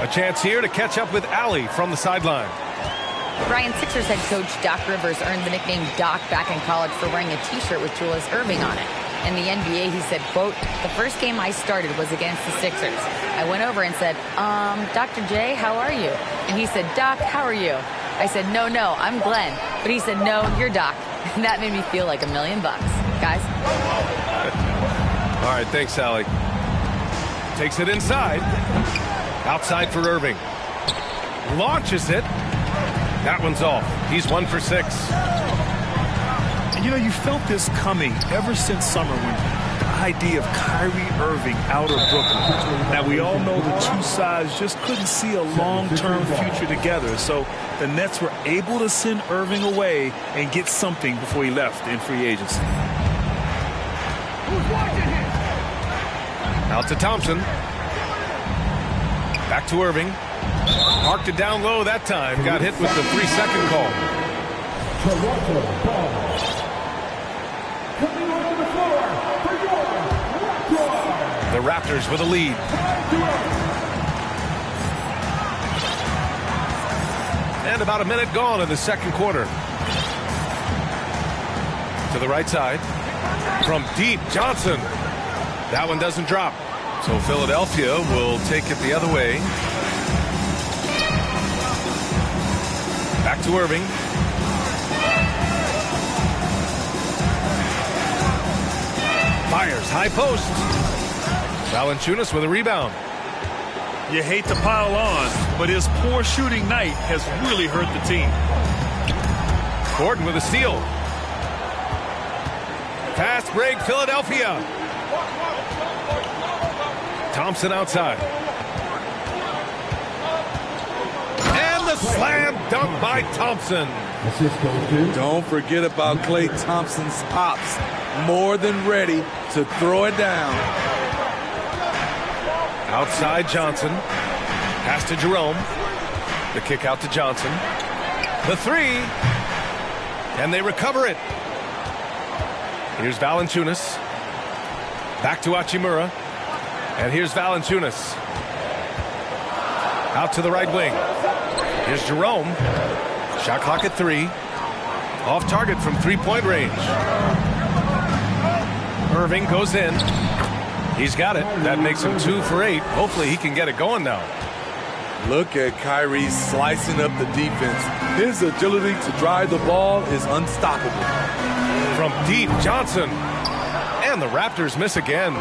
A chance here to catch up with Allie from the sideline. Brian, Sixers head coach Doc Rivers earned the nickname Doc back in college for wearing a T-shirt with Julius Erving on it. In the NBA, he said, quote, "The first game I started was against the Sixers. I went over and said, Dr. J, how are you?" And he said, "Doc, how are you?" I said, no, I'm Glenn." But he said, "No, you're Doc." And that made me feel like $1 million. Guys? All right, thanks, Allie. Takes it inside. Outside for Erving. Launches it. That one's off. He's 1 for 6. And you know, you felt this coming ever since summer when the idea of Kyrie Irving out of Brooklyn. Now, we all know the two sides just couldn't see a long-term future together. So the Nets were able to send Irving away and get something before he left in free agency. Out to Thompson. Back to Irving. Marked it down low that time. Got hit with the 3-second call. The Raptors with a lead. And about a minute gone in the second quarter. To the right side. From deep, Johnson. That one doesn't drop. So Philadelphia will take it the other way. Back to Irving. Fires, high post. Valanciunas with a rebound. You hate to pile on, but his poor shooting night has really hurt the team. Gordon with a steal. Fast break, Philadelphia. Thompson outside. And the slam dunk by Thompson. Don't forget about Klay Thompson's pops. More than ready to throw it down. Outside Johnson. Pass to Jerome. The kick out to Johnson. The three. And they recover it. Here's Valanciunas. Back to Hachimura. And here's Valanciunas. Out to the right wing. Here's Jerome. Shot clock at 3. Off target from three-point range. Irving goes in. He's got it. That makes him 2 for 8. Hopefully he can get it going now. Look at Kyrie slicing up the defense. His agility to drive the ball is unstoppable. From deep, Johnson. And the Raptors miss again.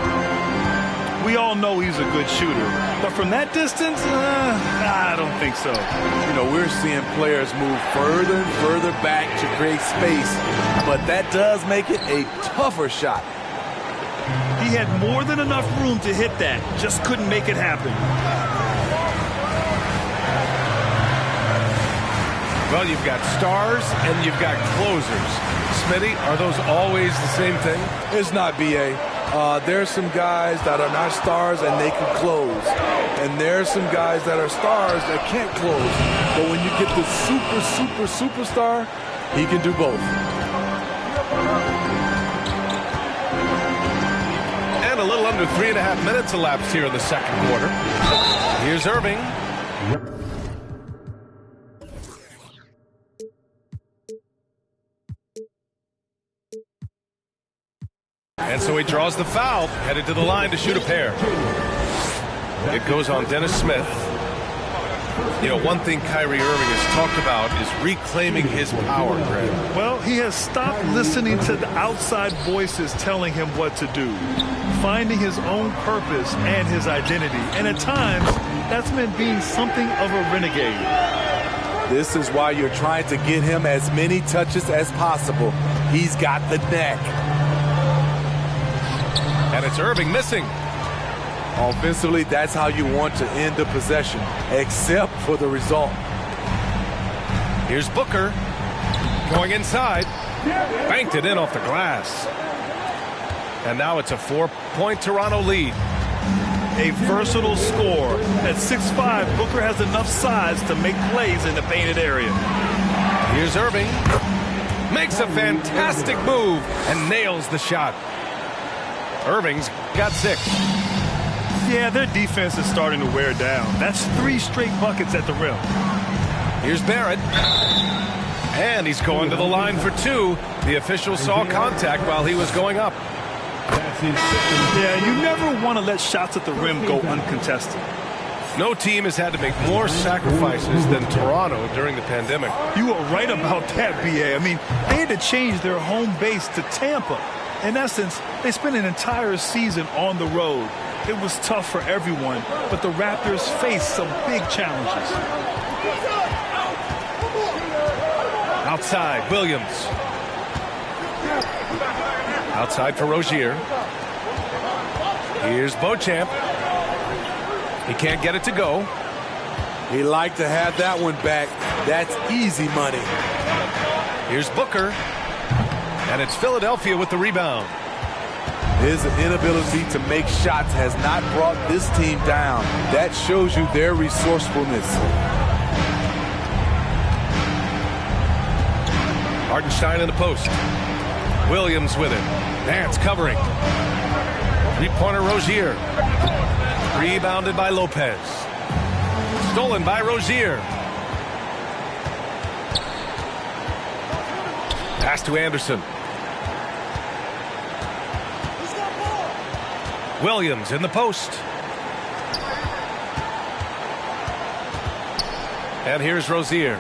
We all know he's a good shooter, but from that distance, I don't think so. You know, we're seeing players move further and further back to create space, but that does make it a tougher shot. He had more than enough room to hit that, just couldn't make it happen. Well, you've got stars and you've got closers. Smitty, are those always the same thing? It's not, B.A. There's some guys that are not stars and they can close. And there's some guys that are stars that can't close. But when you get the superstar, he can do both. And a little under 3.5 minutes elapsed here in the second quarter. Here's Irving. And so he draws the foul, headed to the line to shoot a pair. It goes on Dennis Smith. You know, one thing Kyrie Irving has talked about is reclaiming his power, Greg. Well, he has stopped listening to the outside voices telling him what to do, finding his own purpose and his identity. And at times, that's meant being something of a renegade. This is why you're trying to get him as many touches as possible. He's got the neck. And it's Irving missing. Offensively, that's how you want to end the possession, except for the result. Here's Booker going inside. Banked it in off the glass. And now it's a 4-point Toronto lead. A versatile scorer. At 6'5", Booker has enough size to make plays in the painted area. Here's Irving. Makes a fantastic move and nails the shot. Irving's got 6. Yeah, their defense is starting to wear down. That's 3 straight buckets at the rim. Here's Barrett. And he's going to the line for 2. The official saw contact while he was going up. Yeah, you never want to let shots at the rim go uncontested. No team has had to make more sacrifices than Toronto during the pandemic. You are right about that, B.A. I mean, they had to change their home base to Tampa. In essence, they spent an entire season on the road. It was tough for everyone, but the Raptors faced some big challenges. Outside, Williams. Outside for Rozier. Here's Beauchamp. He can't get it to go. He'd like to have that one back. That's easy money. Here's Booker. And it's Philadelphia with the rebound. His inability to make shots has not brought this team down. That shows you their resourcefulness. Hartenstein in the post. Williams with it. Nance covering. 3-pointer Rozier. Rebounded by Lopez. Stolen by Rozier. Pass to Anderson. Williams in the post. And here's Rozier.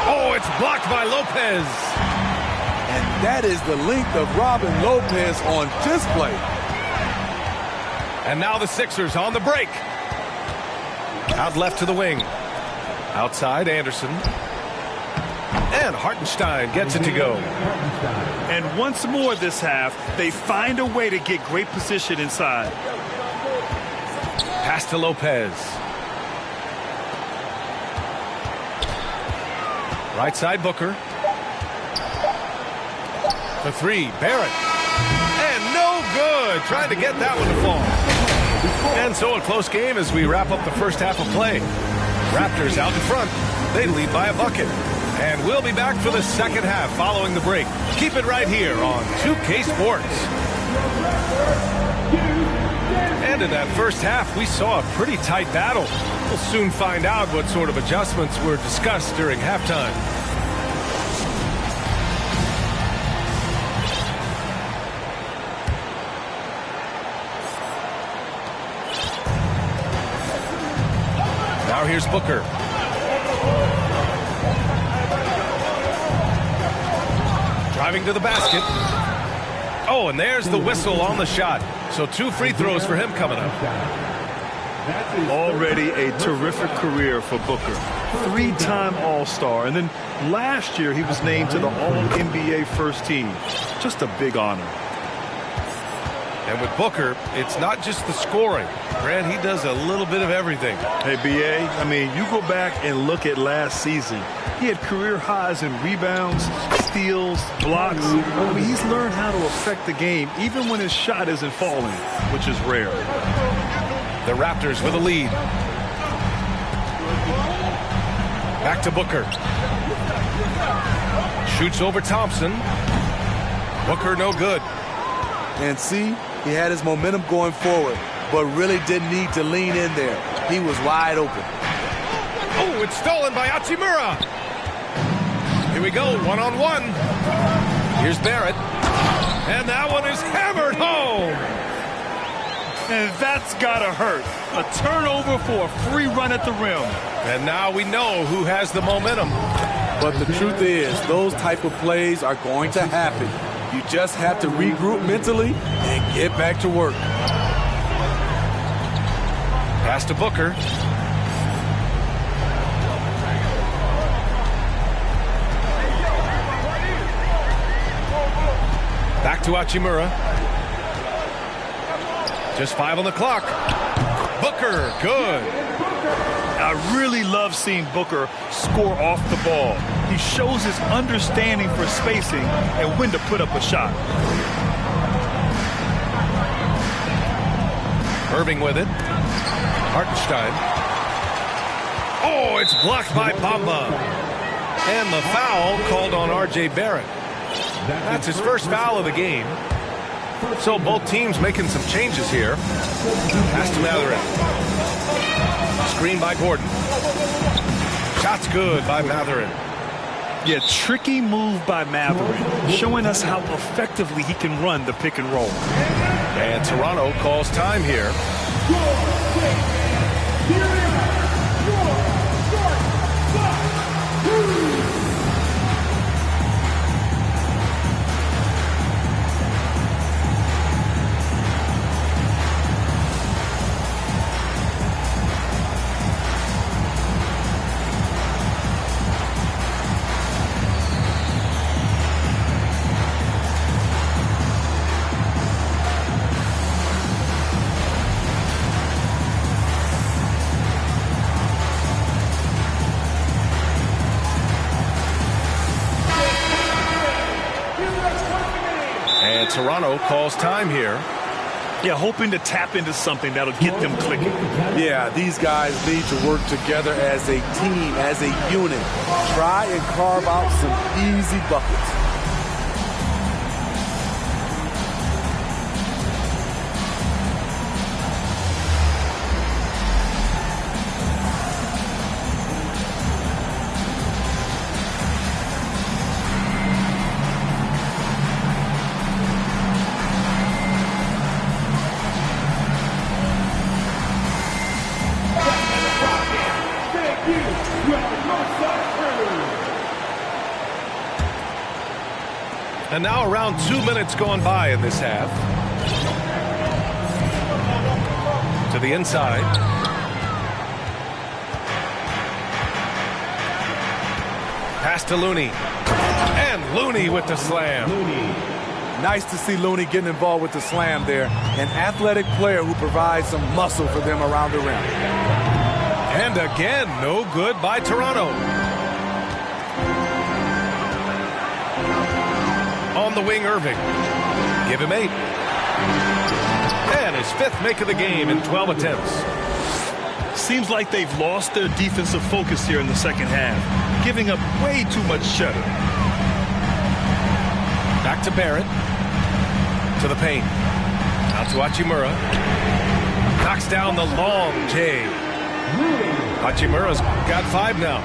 Oh, it's blocked by Lopez. And that is the length of Robin Lopez on display. And now the Sixers on the break. Out left to the wing. Outside, Anderson. And Hartenstein gets it to go. And once more this half, they find a way to get great position inside. Pass to Lopez. Right side, Booker. For 3, Barrett. And no good. Trying to get that one to fall. And so a close game as we wrap up the first half of play. Raptors out in front. They lead by a bucket. And we'll be back for the second half following the break. Keep it right here on 2K Sports. And in that first half, we saw a pretty tight battle. We'll soon find out what sort of adjustments were discussed during halftime. Now here's Booker. Driving to the basket. Oh, and there's the whistle on the shot. So 2 free throws for him coming up. Already a terrific career for Booker. 3-time All-Star. And then last year he was named to the All-NBA first team. Just a big honor. And with Booker, it's not just the scoring. Grant, he does a little bit of everything. Hey, B.A., I mean, you go back and look at last season. He had career highs in rebounds, steals, blocks. I mean, he's learned how to affect the game even when his shot isn't falling, which is rare. The Raptors with a lead. Back to Booker. Shoots over Thompson. Booker no good. And see, he had his momentum going forward, but really didn't need to lean in there. He was wide open. Oh, it's stolen by Hachimura. Here we go, one-on-one. Here's Barrett. And that one is hammered home. And that's gotta hurt. A turnover for a free run at the rim. And now we know who has the momentum. But the truth is, those type of plays are going to happen. You just have to regroup mentally and get back to work. Pass to Booker. Back to Hachimura. Just 5 on the clock. Booker, good. I really love seeing Booker score off the ball. He shows his understanding for spacing and when to put up a shot. Irving with it. Hartenstein. Oh, it's blocked by Bamba. And the foul called on R.J. Barrett. That's his first foul of the game. So both teams making some changes here. Pass to Matherin. Screen by Gordon. Shot's good by Matherin. Yeah, tricky move by Matherin, showing us how effectively he can run the pick and roll. And Toronto calls time here. Toronto calls time here. Yeah, hoping to tap into something that'll get them clicking. Yeah, these guys need to work together as a team, as a unit. Try and carve out some easy buckets. And now around 2 minutes gone by in this half. To the inside. Pass to Looney. And Looney with the slam. Nice to see Looney getting involved with the slam there. An athletic player who provides some muscle for them around the rim. And again, no good by Toronto. On the wing, Irving. Give him 8. And his 5th make of the game in 12 attempts. Seems like they've lost their defensive focus here in the second half, giving up way too much shutter. Back to Barrett. To the paint. Out to Hachimura. Knocks down the long J. Hachimura's got 5 now.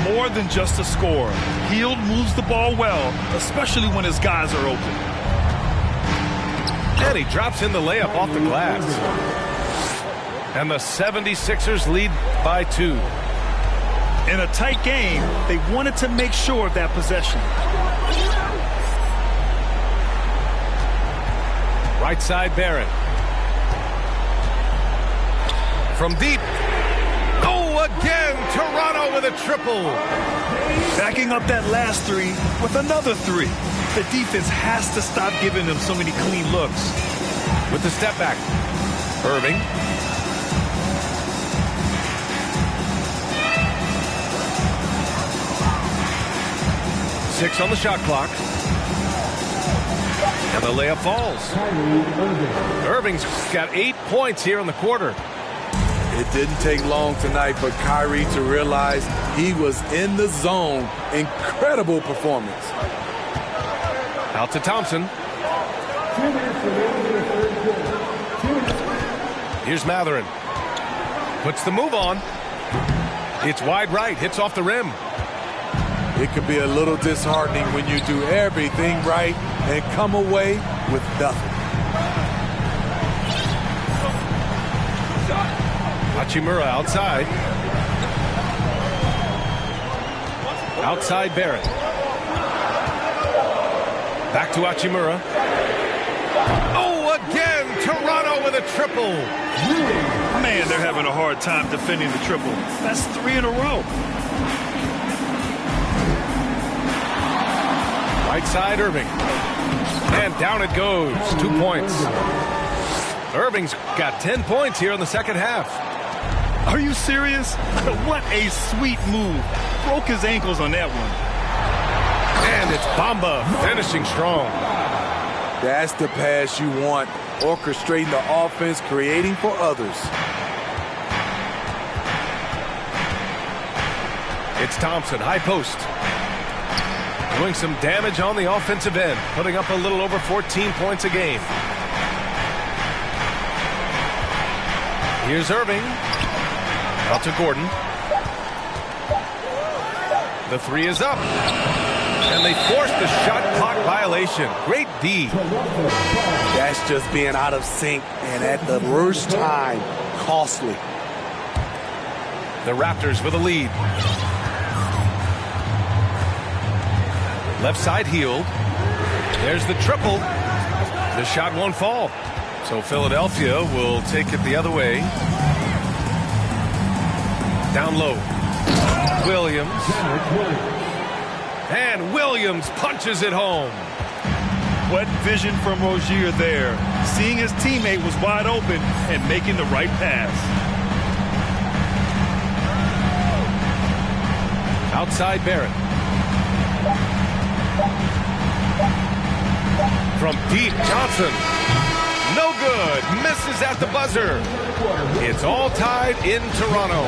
More than just a score. Hield moves the ball well, especially when his guys are open. And he drops in the layup off the glass. And the 76ers lead by 2. In a tight game, they wanted to make sure of that possession. Right side, Barrett. From deep. Oh, again, Toronto with a triple. Backing up that last 3 with another 3. The defense has to stop giving them so many clean looks. With the step back. Irving. Six on the shot clock. And the layup falls. Irving's got 8 points here in the quarter. It didn't take long tonight for Kyrie to realize he was in the zone. Incredible performance. Out to Thompson. Here's Matherin. Puts the move on. It's wide right. Hits off the rim. It could be a little disheartening when you do everything right and come away with nothing. Hachimura outside. Outside Barrett. Back to Hachimura. Oh, again, Toronto with a triple. Man, they're having a hard time defending the triple. That's 3 in a row. Right side, Irving. And down it goes. 2 points. Irving's got 10 points here in the second half. Are you serious? What a sweet move. Broke his ankles on that one. And it's Bamba finishing strong. That's the pass you want. Orchestrating the offense, creating for others. It's Thompson, high post. Doing some damage on the offensive end, putting up a little over 14 points a game. Here's Irving. Out to Gordon. The three is up. And they forced the shot clock violation. Great D. That's just being out of sync and at the worst time, costly. The Raptors with a lead. Left side healed. There's the triple. The shot won't fall. So Philadelphia will take it the other way. Down low. Williams. And Williams punches it home. What vision from Rozier there. Seeing his teammate was wide open and making the right pass. Outside Barrett. From deep, Johnson. No good. Misses at the buzzer. It's all tied in Toronto.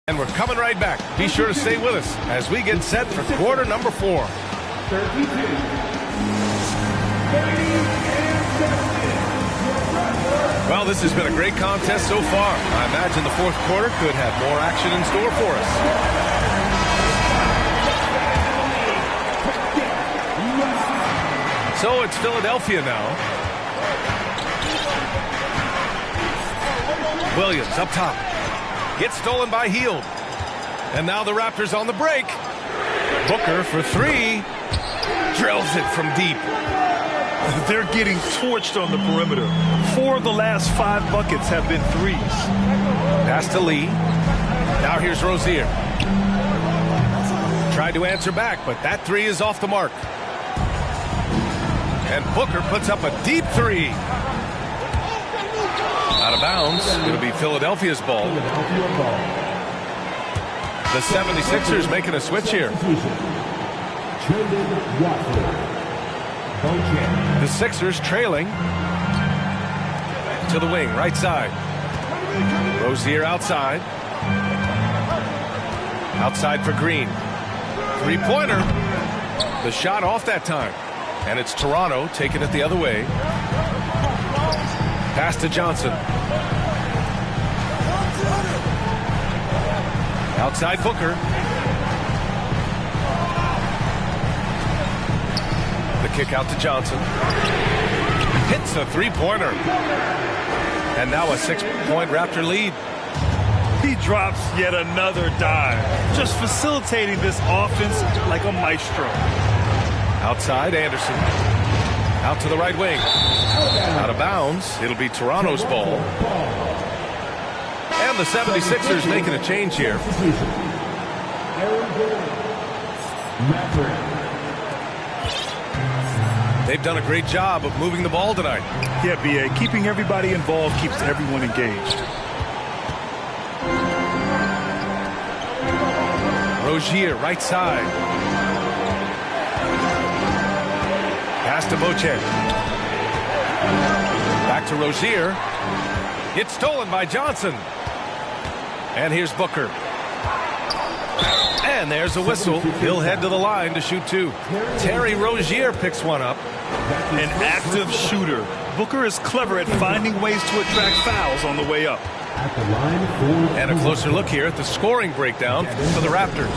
And we're coming right back. Be sure to stay with us as we get set for quarter number 4. Well, this has been a great contest so far. I imagine the fourth quarter could have more action in store for us. So it's Philadelphia now. Williams up top. Gets stolen by Hield. And now the Raptors on the break. Booker for 3. Drills it from deep. They're getting torched on the perimeter. 4 of the last 5 buckets have been threes. Pass to Lee. Now here's Rozier. Tried to answer back, but that 3 is off the mark. And Booker puts up a deep 3. Out of bounds. It'll be Philadelphia's ball. The 76ers making a switch here. The Sixers trailing. To the wing, right side. Rozier outside. Outside for Green. Three-pointer. The shot off that time. And it's Toronto taking it the other way. Pass to Johnson. Outside Booker. The kick out to Johnson. Hits a three-pointer. And now a 6-point Raptor lead. He drops yet another dive. Just facilitating this offense like a maestro. Outside Anderson. Out to the right wing. Out of bounds. It'll be Toronto's ball. And the 76ers making a change here. They've done a great job of moving the ball tonight. Yeah, B.A. Keeping everybody involved keeps everyone engaged. Rozier, right side. Pass to Bochet. Back to Rozier. It's stolen by Johnson. And here's Booker. And there's a whistle. He'll head to the line to shoot 2. Terry Rozier picks one up. An active shooter. Booker is clever at finding ways to attract fouls on the way up. And a closer look here at the scoring breakdown for the Raptors.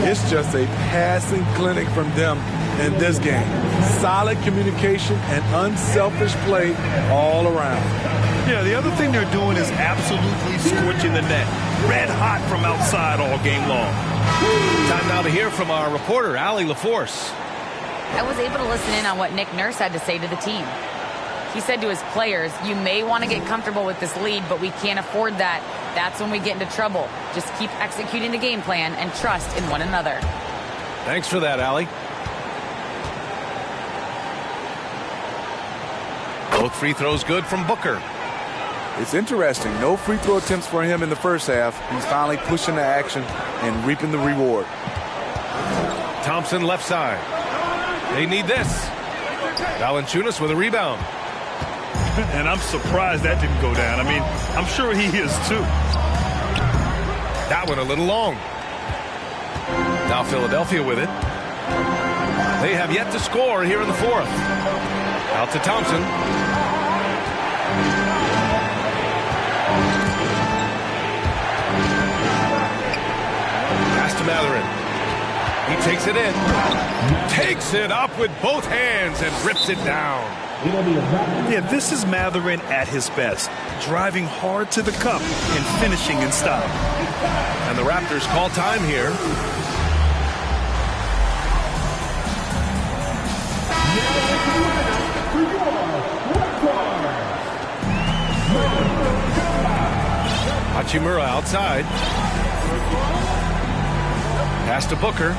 It's just a passing clinic from them in this game. Solid communication and unselfish play all around. Yeah, the other thing they're doing is absolutely scorching the net. Red hot from outside all game long. Time now to hear from our reporter, Allie LaForce. I was able to listen in on what Nick Nurse had to say to the team. He said to his players, you may want to get comfortable with this lead, but we can't afford that. That's when we get into trouble. Just keep executing the game plan and trust in one another. Thanks for that, Allie. Both free throws good from Booker. It's interesting. No free throw attempts for him in the first half. He's finally pushing the action and reaping the reward. Thompson left side. They need this. Valanciunas with a rebound. And I'm surprised that didn't go down. I mean, I'm sure he is too. That one a little long. Now Philadelphia with it. They have yet to score here in the fourth. Out to Thompson. Pass to Mathurin. He takes it in. Takes it up with both hands and rips it down. Yeah, this is Mathurin at his best. Driving hard to the cup and finishing in style. And the Raptors call time here. Hachimura outside. Pass to Booker.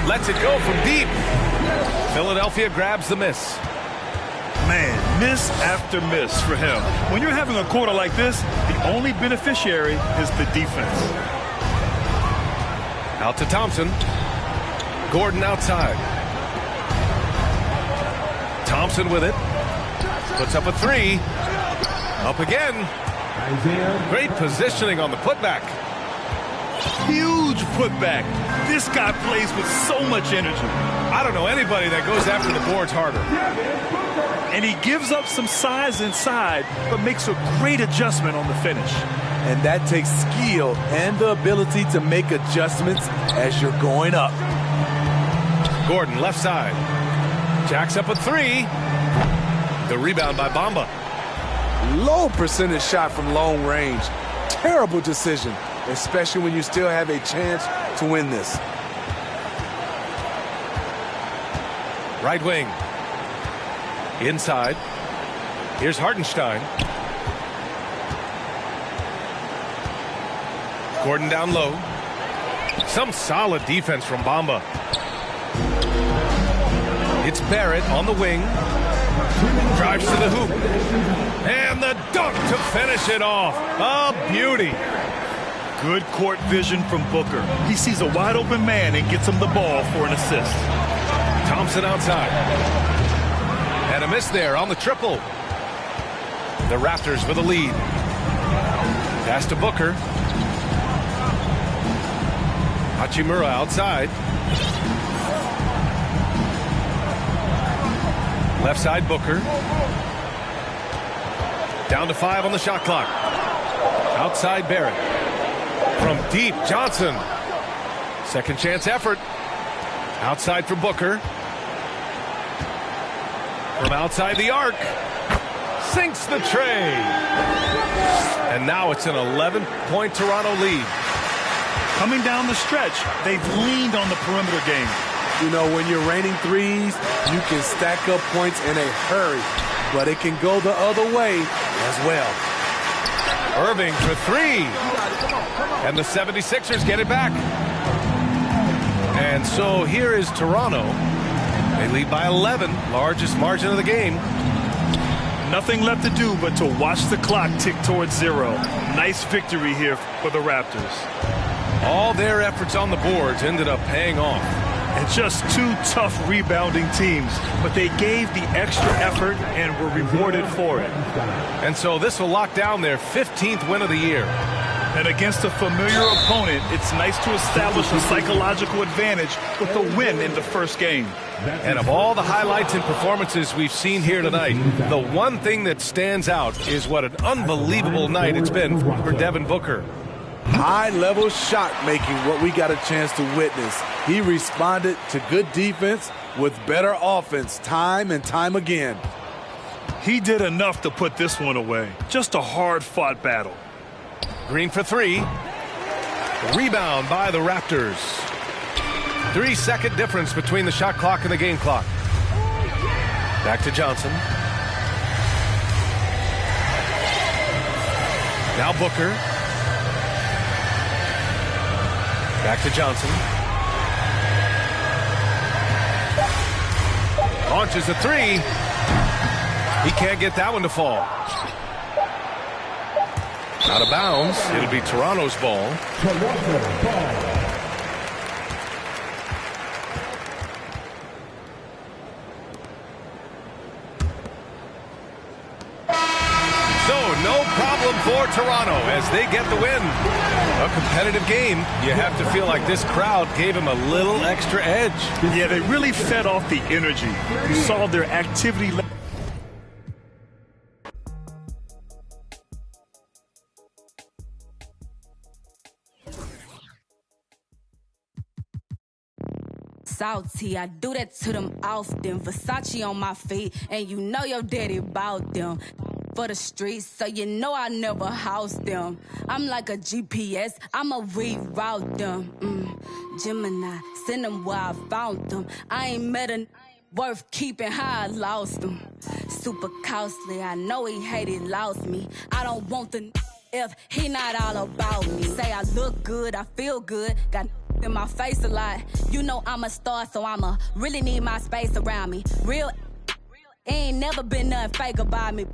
Lets it go from deep. Philadelphia grabs the miss. Man, miss after miss for him. When you're having a quarter like this, the only beneficiary is the defense. Out to Thompson. Gordon outside. Thompson with it. Puts up a three. Up again. Great positioning on the putback. Huge putback. This guy plays with so much energy. I don't know anybody that goes after the boards harder. And he gives up some size inside, but makes a great adjustment on the finish. And that takes skill and the ability to make adjustments as you're going up. Gordon left side. Jacks up a three. The rebound by Bamba. Low percentage shot from long range. Terrible decision, especially when you still have a chance to win this. Right wing. Inside. Here's Hartenstein. Gordon down low. Some solid defense from Bamba. It's Barrett on the wing. Drives to the hoop. And the dunk to finish it off. A beauty. Good court vision from Booker. He sees a wide open man and gets him the ball for an assist. Thompson outside. And a miss there on the triple. The Raptors with a lead. Pass to Booker. Hachimura outside. Left side Booker. Down to 5 on the shot clock. Outside Barrett. From deep, Johnson. Second chance effort. Outside for Booker. From outside the arc. Sinks the tray. And now it's an 11-point Toronto lead. Coming down the stretch, they've leaned on the perimeter game. You know, when you're raining threes, you can stack up points in a hurry, but it can go the other way as well. Irving for three. And the 76ers get it back. And so here is Toronto. They lead by 11, largest margin of the game. Nothing left to do but to watch the clock tick towards 0. Nice victory here for the Raptors. All their efforts on the boards ended up paying off. And just two tough rebounding teams, but they gave the extra effort and were rewarded for it. And so this will lock down their 15th win of the year. And against a familiar opponent, it's nice to establish a psychological advantage with a win in the first game. And of all the highlights and performances we've seen here tonight, the one thing that stands out is what an unbelievable night it's been for Devin Booker. High-level shot making, what we got a chance to witness. He responded to good defense with better offense time and time again. He did enough to put this one away. Just a hard-fought battle. Green for three. Rebound by the Raptors. 3-second difference between the shot clock and the game clock. Back to Johnson. Now Booker. Back to Johnson. Launches a three. He can't get that one to fall. Out of bounds. It'll be Toronto's ball. No problem for Toronto as they get the win. A competitive game. You have to feel like this crowd gave him a little extra edge. Yeah, they really fed off the energy. You saw their activity. Salty, I do that to them often. Versace on my feet, and you know your daddy bout them. For the streets, so you know I never house them. I'm like a GPS, I'ma reroute them. Gemini, send them where I found them. I ain't met a worth keeping how I lost them. Super costly, I know he hated, lost me. I don't want the if he not all about me. Say I look good, I feel good, got in my face a lot. You know I'm a star, so I'ma really need my space around me. Real ain't never been nothing fake about me.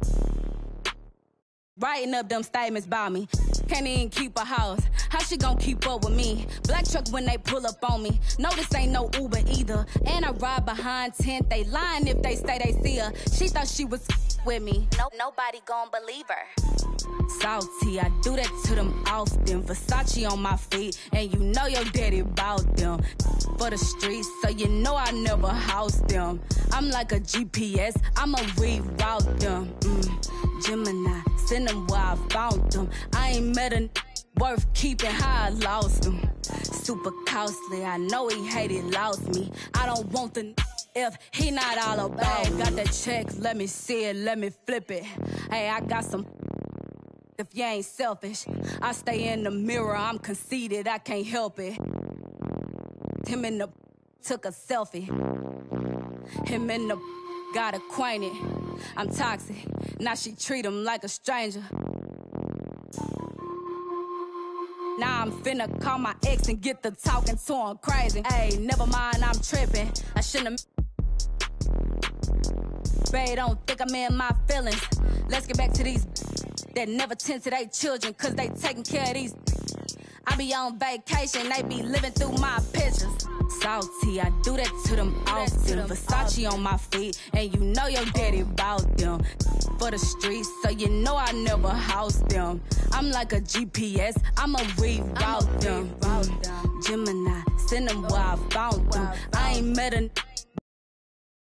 Writing up them statements about me. Can't even keep a house. How she gon' keep up with me? Black truck when they pull up on me. No, this ain't no Uber either. And I ride behind tent. They lying if they say they see her. She thought she was with me. Nobody gon' believe her. Salty, I do that to them often. Versace on my feet, and you know your daddy bout them. For the streets, so you know I never house them. I'm like a GPS, I'ma reroute them. Gemini, send them where I found them. I ain't met a worth keeping how I lost them. Super costly, I know he hated, lost me. I don't want the if he not all about. Hey, got that check, let me see it, let me flip it. Hey, I got some if you ain't selfish. I stay in the mirror, I'm conceited, I can't help it. Him in the took a selfie. Him in the got acquainted. I'm toxic, now she treat him like a stranger. Now I'm finna call my ex and get the talking to him crazy. Ayy, never mind, I'm tripping. I shouldn't have. Babe, don't think I'm in my feelings. Let's get back to these that never tend to their children, cause they taking care of these. I be on vacation, they be living through my pictures. Salty, I do that to them often. Versace on my feet, and you know your daddy bout them. For the streets, so you know I never house them. I'm like a GPS, I'ma reroute them. Gemini, send them where I found them. I ain't met a